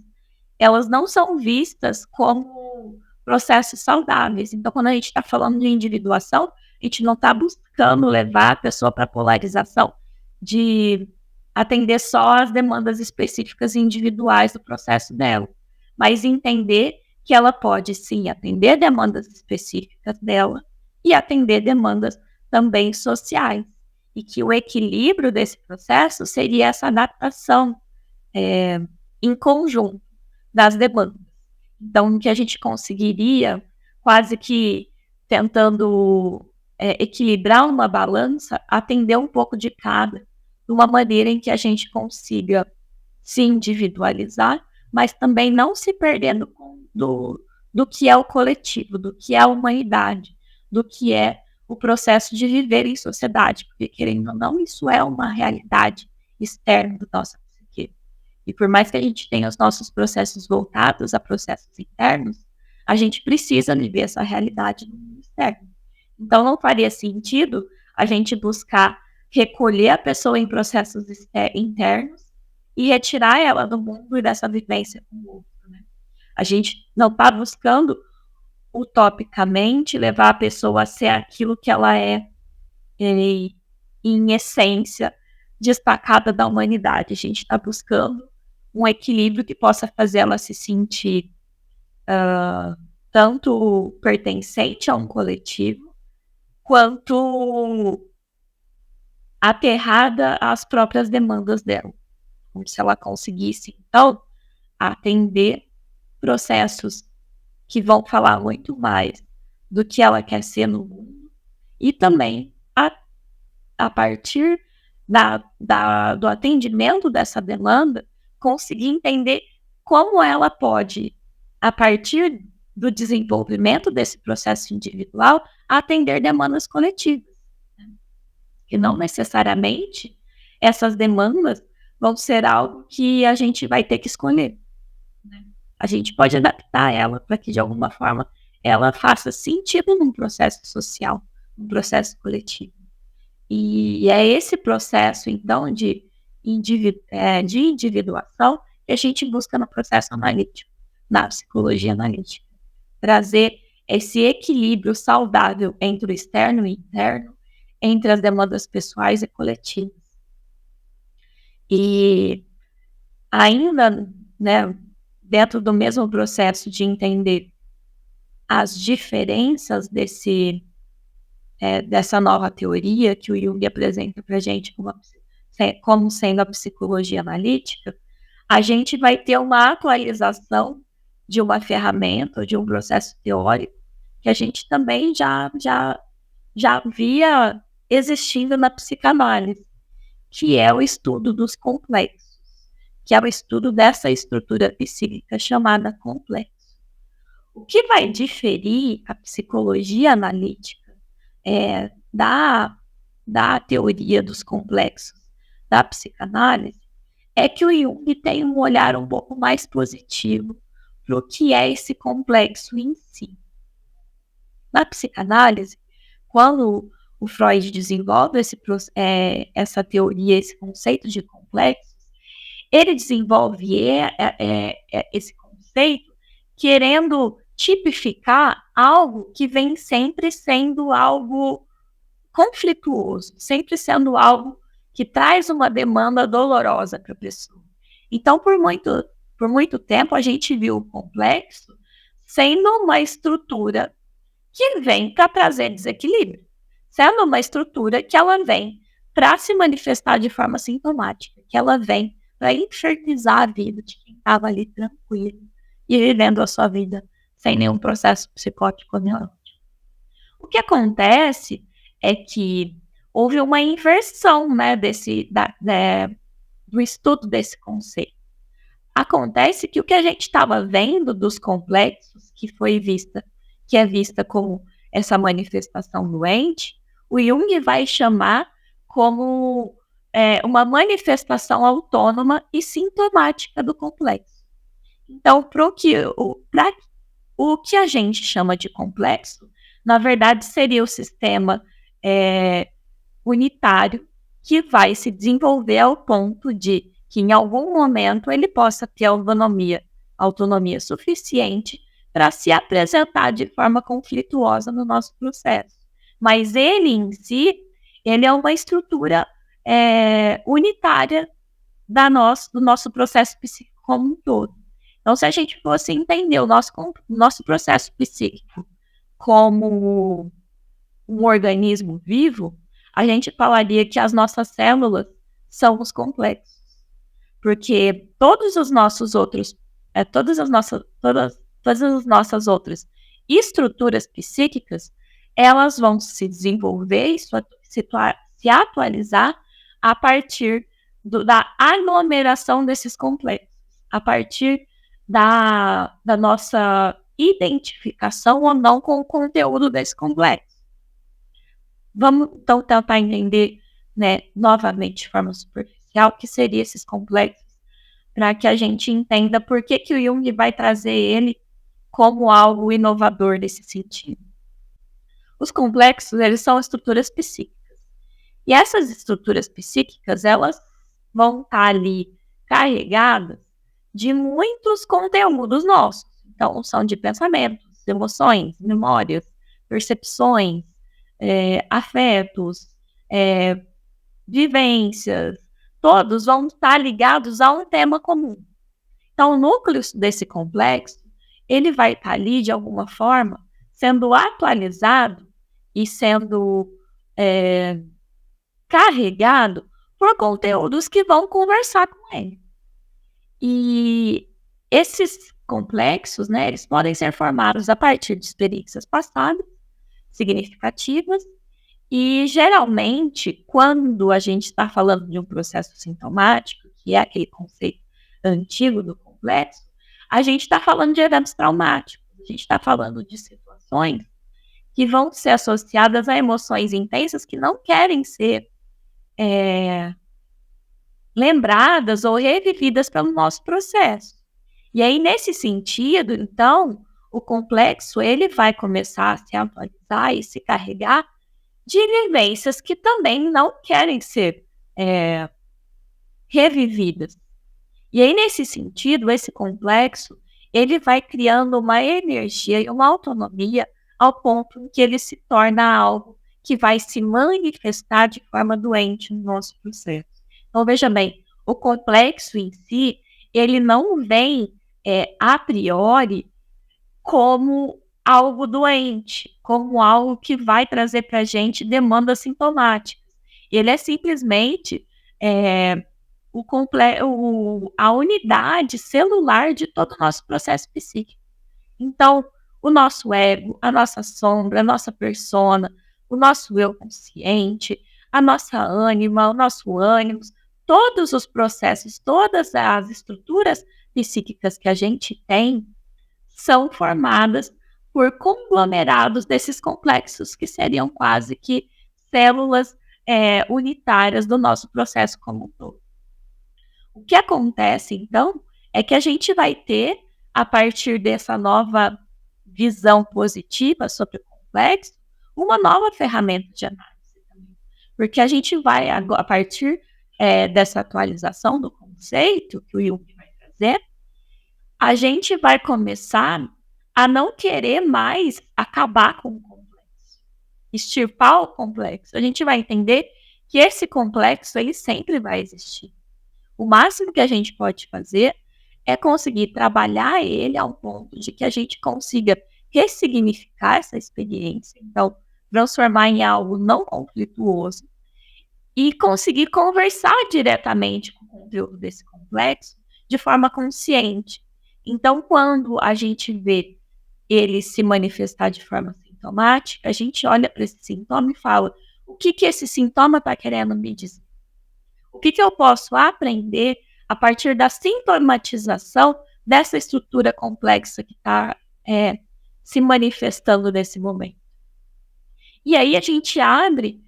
elas não são vistas como processos saudáveis. Então, quando a gente está falando de individuação, a gente não está buscando levar a pessoa para a polarização de atender só as demandas específicas e individuais do processo dela, mas entender que ela pode, sim, atender demandas específicas dela e atender demandas também sociais. E que o equilíbrio desse processo seria essa adaptação em conjunto das demandas. Então, que a gente conseguiria, quase que tentando equilibrar uma balança, atender um pouco de cada, de uma maneira em que a gente consiga se individualizar, mas também não se perdendo do que é o coletivo, do que é a humanidade, do que é o processo de viver em sociedade, porque, querendo ou não, isso é uma realidade externa da nossa psique. E por mais que a gente tenha os nossos processos voltados a processos internos, a gente precisa viver essa realidade no mundo externo. Então, não faria sentido a gente buscar recolher a pessoa em processos internos e retirar ela do mundo e dessa vivência com o outro, né? A gente não está buscando utopicamente levar a pessoa a ser aquilo que ela é em essência, destacada da humanidade. A gente está buscando um equilíbrio que possa fazer ela se sentir tanto pertencente a um coletivo, quanto aterrada às próprias demandas dela. Como se ela conseguisse, então, atender processos que vão falar muito mais do que ela quer ser no mundo e também a partir do atendimento dessa demanda, conseguir entender como ela pode, a partir do desenvolvimento desse processo individual, atender demandas coletivas. E não necessariamente essas demandas vão ser algo que a gente vai ter que escolher. A gente pode adaptar ela para que, de alguma forma, ela faça sentido num processo social, num processo coletivo. E é esse processo, então, de individuação que a gente busca no processo analítico, na psicologia analítica. Trazer esse equilíbrio saudável entre o externo e o interno, entre as demandas pessoais e coletivas. E ainda, né, dentro do mesmo processo de entender as diferenças dessa nova teoria que o Jung apresenta para a gente como sendo a psicologia analítica, a gente vai ter uma atualização de uma ferramenta, de um processo teórico, que a gente também já via existindo na psicanálise, que é o estudo dos complexos, que é o estudo dessa estrutura psíquica chamada complexo. O que vai diferir a psicologia analítica da teoria dos complexos da psicanálise é que o Jung tem um olhar um pouco mais positivo para o que é esse complexo em si. Na psicanálise, quando o Freud desenvolve essa teoria, esse conceito de complexos, ele desenvolve esse conceito querendo tipificar algo que vem sempre sendo algo conflituoso, sempre sendo algo que traz uma demanda dolorosa para a pessoa. Então, por muito tempo, a gente viu o complexo sendo uma estrutura que vem para trazer desequilíbrio, sendo uma estrutura que ela vem para se manifestar de forma sintomática, que ela vem para infernizar a vida de quem estava ali tranquilo e vivendo a sua vida sem nenhum processo psicótico ou neurótico. O que acontece é que houve uma inversão, né, do estudo desse conceito. Acontece que o que a gente estava vendo dos complexos, que é vista como essa manifestação doente, o Jung vai chamar como uma manifestação autônoma e sintomática do complexo. Então, para o que a gente chama de complexo, na verdade, seria o sistema unitário que vai se desenvolver ao ponto de que, em algum momento, ele possa ter autonomia suficiente para se apresentar de forma conflituosa no nosso processo. Mas ele, em si, ele é uma estrutura unitária do nosso processo psíquico como um todo. Então, se a gente fosse entender o nosso processo psíquico como um organismo vivo, a gente falaria que as nossas células são os complexos. Porque todas as nossas outras estruturas psíquicas, elas vão se desenvolver e se atualizar a partir da aglomeração desses complexos, a partir da nossa identificação ou não com o conteúdo desse complexo. Vamos, então, tentar entender, novamente, de forma superficial, o que seriam esses complexos, para que a gente entenda por que o Jung vai trazer ele como algo inovador nesse sentido. Os complexos, eles são estruturas psíquicas. E essas estruturas psíquicas, elas vão estar ali carregadas de muitos conteúdos nossos. Então, são de pensamentos, emoções, memórias, percepções, afetos, vivências, todos vão estar ligados a um tema comum. Então, o núcleo desse complexo, ele vai estar ali, de alguma forma, sendo atualizado e sendo carregado por conteúdos que vão conversar com ele. E esses complexos, eles podem ser formados a partir de experiências passadas, significativas, e geralmente, quando a gente está falando de um processo sintomático, que é aquele conceito antigo do complexo, a gente está falando de eventos traumáticos, a gente está falando de situações que vão ser associadas a emoções intensas que não querem ser lembradas ou revividas pelo nosso processo. E aí, nesse sentido, então, o complexo ele vai começar a se atualizar e se carregar de vivências que também não querem ser revividas. E aí, nesse sentido, esse complexo ele vai criando uma energia e uma autonomia ao ponto em que ele se torna algo que vai se manifestar de forma doente no nosso processo. Então, veja bem, o complexo em si, ele não vem a priori como algo doente, como algo que vai trazer para a gente demandas sintomáticas. Ele é simplesmente a unidade celular de todo o nosso processo psíquico. Então, o nosso ego, a nossa sombra, a nossa persona, o nosso eu consciente, a nossa ânima, o nosso ânimos, todos os processos, todas as estruturas psíquicas que a gente tem são formadas por conglomerados desses complexos, que seriam quase que células unitárias do nosso processo como um todo. O que acontece, então, é que a gente vai ter, a partir dessa nova visão positiva sobre o complexo, uma nova ferramenta de análise também. Porque a gente vai, a partir dessa atualização do conceito que o Jung vai trazer, a gente vai começar a não querer mais acabar com o complexo, extirpar o complexo. A gente vai entender que esse complexo ele sempre vai existir. O máximo que a gente pode fazer é conseguir trabalhar ele ao ponto de que a gente consiga ressignificar essa experiência, então transformar em algo não conflituoso e conseguir conversar diretamente com o conteúdo desse complexo de forma consciente. Então, quando a gente vê ele se manifestar de forma sintomática, a gente olha para esse sintoma e fala: o que esse sintoma está querendo me dizer? O que eu posso aprender a partir da sintomatização dessa estrutura complexa que está se manifestando nesse momento? E aí a gente abre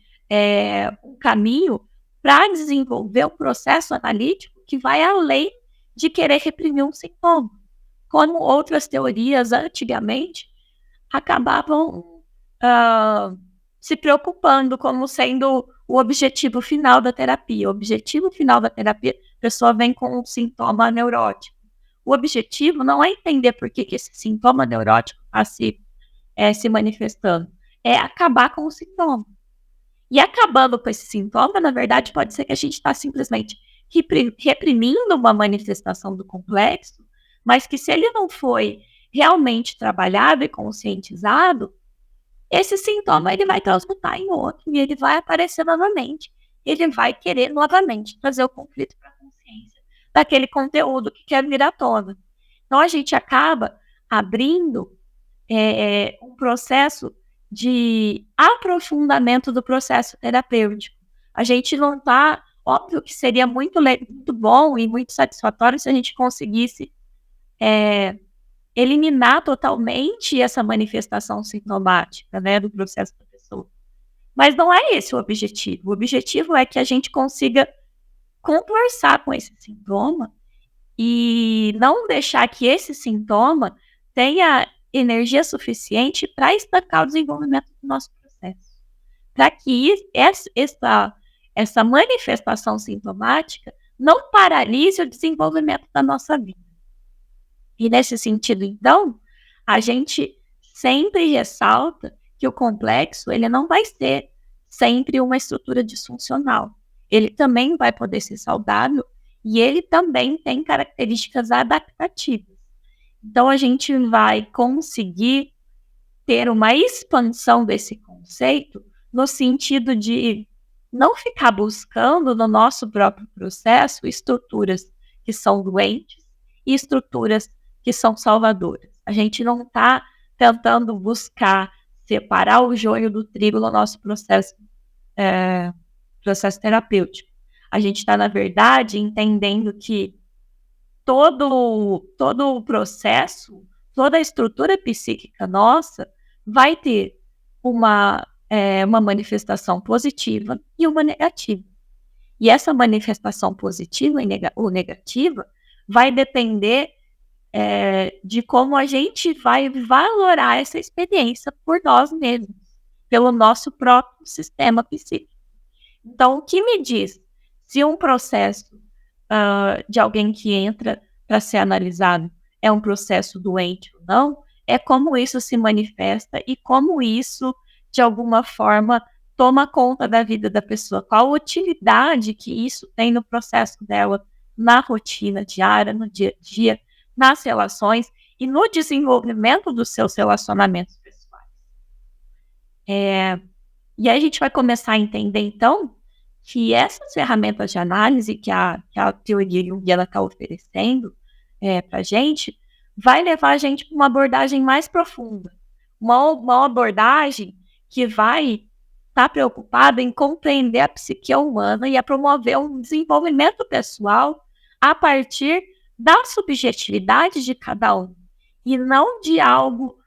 um caminho para desenvolver um processo analítico que vai além de querer reprimir um sintoma. Como outras teorias antigamente acabavam se preocupando como sendo o objetivo final da terapia. O objetivo final da terapia, a pessoa vem com um sintoma neurótico. O objetivo não é entender por que esse sintoma neurótico está se manifestando, é acabar com o sintoma. E acabando com esse sintoma, na verdade, pode ser que a gente está simplesmente reprimindo uma manifestação do complexo, mas que se ele não foi realmente trabalhado e conscientizado, esse sintoma ele vai transmutar em outro e ele vai aparecer novamente. Ele vai querer novamente trazer o conflito para a consciência daquele conteúdo que quer vir à tona. Então, a gente acaba abrindo um processo de aprofundamento do processo terapêutico. A gente não está... Óbvio que seria muito bom e muito satisfatório se a gente conseguisse eliminar totalmente essa manifestação sintomática, né, do processo da pessoa. Mas não é esse o objetivo. O objetivo é que a gente consiga conversar com esse sintoma e não deixar que esse sintoma tenha energia suficiente para estancar o desenvolvimento do nosso processo. Para que essa manifestação sintomática não paralise o desenvolvimento da nossa vida. E nesse sentido, então, a gente sempre ressalta que o complexo ele não vai ser sempre uma estrutura disfuncional. Ele também vai poder ser saudável e ele também tem características adaptativas. Então, a gente vai conseguir ter uma expansão desse conceito no sentido de não ficar buscando no nosso próprio processo estruturas que são doentes e estruturas que são salvadoras. A gente não está tentando buscar separar o joio do trigo no nosso processo terapêutico. A gente está, na verdade, entendendo que todo o processo, toda a estrutura psíquica nossa vai ter uma manifestação positiva e uma negativa. E essa manifestação positiva ou negativa vai depender de como a gente vai valorar essa experiência por nós mesmos, pelo nosso próprio sistema psíquico. Então, o que me diz se um processo de alguém que entra para ser analisado é um processo doente ou não, é como isso se manifesta e como isso, de alguma forma, toma conta da vida da pessoa, qual a utilidade que isso tem no processo dela, na rotina diária, no dia a dia, nas relações e no desenvolvimento dos seus relacionamentos pessoais. E aí a gente vai começar a entender, então, que essas ferramentas de análise que a teoria junguiana está oferecendo para a gente, vai levar a gente para uma abordagem mais profunda. Uma abordagem que vai estar preocupada em compreender a psique humana e a promover um desenvolvimento pessoal a partir da subjetividade de cada um, e não de algo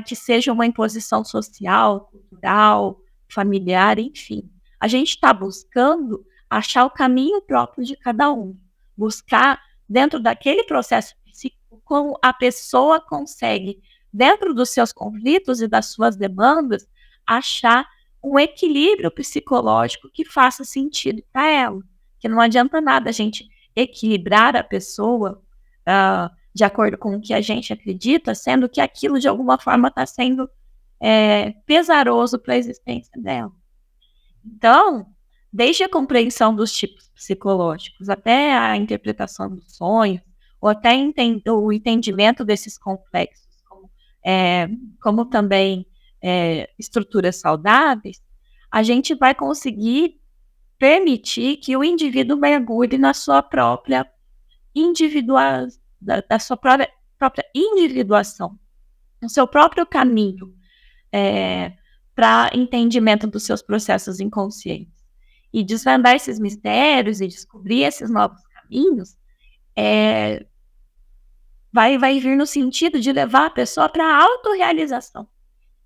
que seja uma imposição social, cultural, familiar, enfim. A gente está buscando achar o caminho próprio de cada um, buscar dentro daquele processo psíquico como a pessoa consegue, dentro dos seus conflitos e das suas demandas, achar um equilíbrio psicológico que faça sentido para ela. Que não adianta nada a gente equilibrar a pessoa de acordo com o que a gente acredita, sendo que aquilo de alguma forma está sendo pesaroso para a existência dela. Então, desde a compreensão dos tipos psicológicos até a interpretação dos sonhos, ou até o entendimento desses complexos, como também estruturas saudáveis, a gente vai conseguir permitir que o indivíduo mergulhe na sua própria da sua própria individuação, no seu próprio caminho para entendimento dos seus processos inconscientes. E desvendar esses mistérios e descobrir esses novos caminhos vai vir no sentido de levar a pessoa para a autorrealização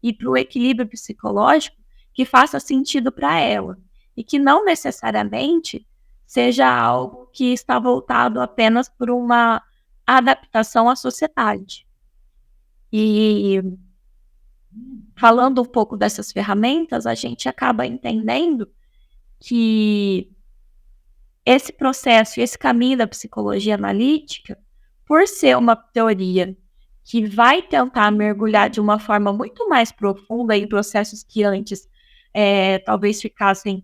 e para o equilíbrio psicológico que faça sentido para ela. e que não necessariamente seja algo que está voltado apenas por uma adaptação à sociedade. E falando um pouco dessas ferramentas, a gente acaba entendendo que esse processo e esse caminho da psicologia analítica, por ser uma teoria que vai tentar mergulhar de uma forma muito mais profunda em processos que antes talvez ficassem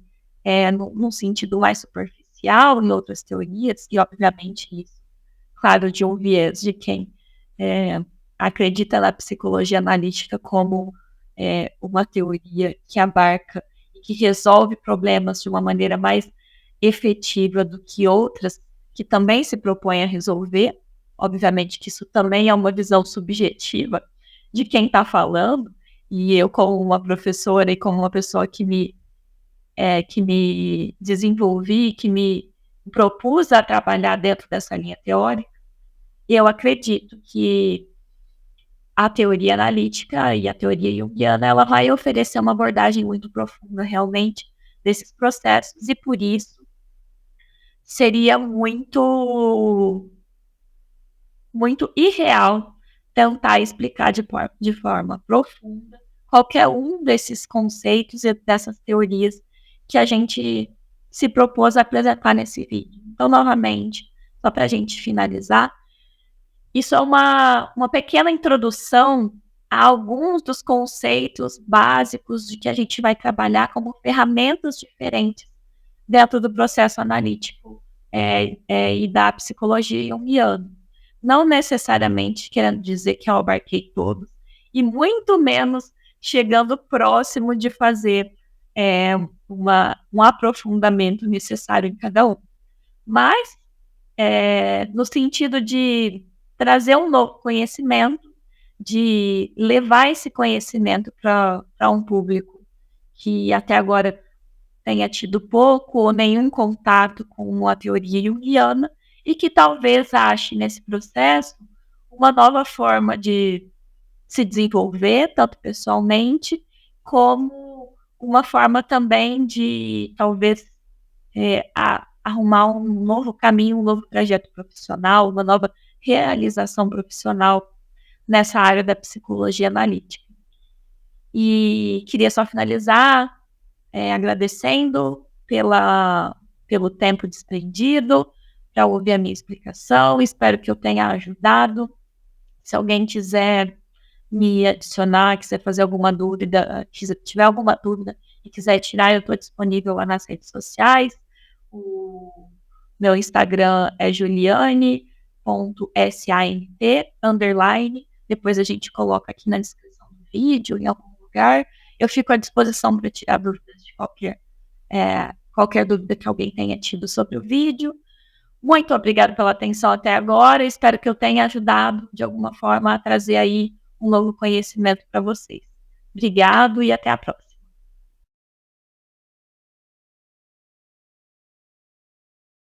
num sentido mais superficial em outras teorias, e obviamente isso, claro, de um viés de quem acredita na psicologia analítica como uma teoria que abarca e que resolve problemas de uma maneira mais efetiva do que outras que também se propõem a resolver. Obviamente que isso também é uma visão subjetiva de quem está falando, e eu, como uma professora e como uma pessoa que me desenvolvi, que me propus a trabalhar dentro dessa linha teórica, eu acredito que a teoria analítica e a teoria junguiana, ela vai oferecer uma abordagem muito profunda, realmente, desses processos, e por isso seria muito irreal tentar explicar de forma profunda qualquer um desses conceitos e dessas teorias que a gente se propôs a apresentar nesse vídeo. Então, novamente, só para a gente finalizar, isso é uma pequena introdução a alguns dos conceitos básicos de que a gente vai trabalhar como ferramentas diferentes dentro do processo analítico e da psicologia junguiana. Não necessariamente querendo dizer que eu abarquei todos, e muito menos chegando próximo de fazer um aprofundamento necessário em cada um. Mas, no sentido de trazer um novo conhecimento, de levar esse conhecimento para um público que até agora tenha tido pouco ou nenhum contato com a teoria junguiana e que talvez ache nesse processo uma nova forma de se desenvolver, tanto pessoalmente, como uma forma também de talvez arrumar um novo caminho, um novo projeto profissional, uma nova realização profissional nessa área da psicologia analítica. E queria só finalizar agradecendo pelo tempo despendido para ouvir a minha explicação. Espero que eu tenha ajudado. Se alguém quiser me adicionar, quiser fazer alguma dúvida, tiver alguma dúvida e quiser tirar, eu estou disponível lá nas redes sociais. O meu Instagram é juliane.sant_. Depois a gente coloca aqui na descrição do vídeo, em algum lugar. Eu fico à disposição para tirar dúvidas de qualquer dúvida que alguém tenha tido sobre o vídeo. Muito obrigada pela atenção até agora. Espero que eu tenha ajudado de alguma forma a trazer aí um novo conhecimento para vocês. Obrigado e até a próxima.